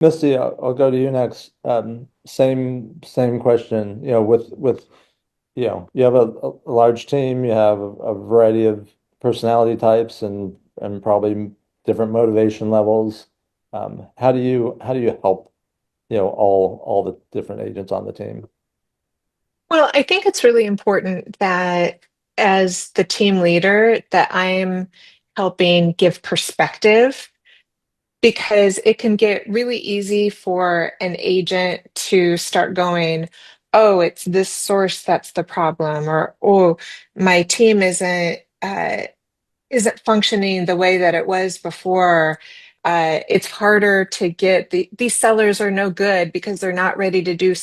Misty, I'll go to you next. Same question. With you have a large team, you have a variety of personality types and probably different motivation levels. How do you help, all the different agents on the team? Well, I think it's really important that as the team leader that I'm helping give perspective because it can get really easy for an agent to start going, "Oh, it's this source that's the problem," or "Oh, my team isn't functioning the way that it was before." It's harder to get these sellers are no good because they're not ready to do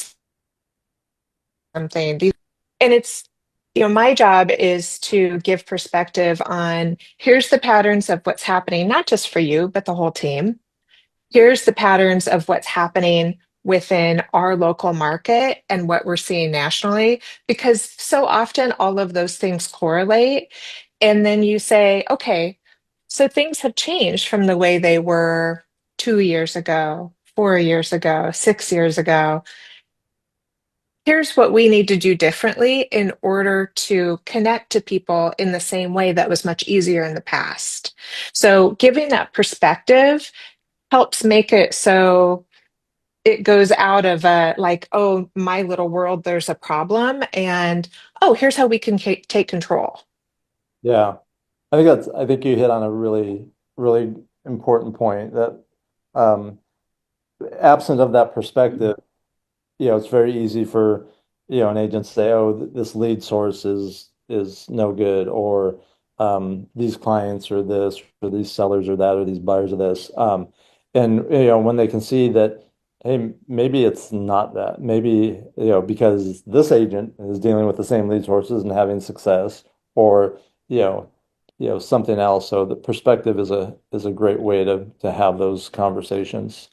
something. And my job is to give perspective on here's the patterns of what's happening, not just for you, but the whole team. Here's the patterns of what's happening within our local market and what we're seeing nationally, because so often all of those things correlate. And then you say, okay, so things have changed from the way they were 2 years ago, 4 years ago, 6 years ago. Here's what we need to do differently in order to connect to people in the same way that was much easier in the past. So, giving that perspective helps make it so it goes out of a like, oh, my little world, there's a problem, and oh, here's how we can take control. Yeah. I think you hit on a really important point that um absent of that perspective, it's very easy for, an agent to say, "Oh, this lead source is no good," or these clients are this, or these sellers are that, or these buyers are this. And when they can see that, hey, maybe it's not that. Maybe, because this agent is dealing with the same lead sources and having success, or you know, something else. So the perspective is a great way to have those conversations.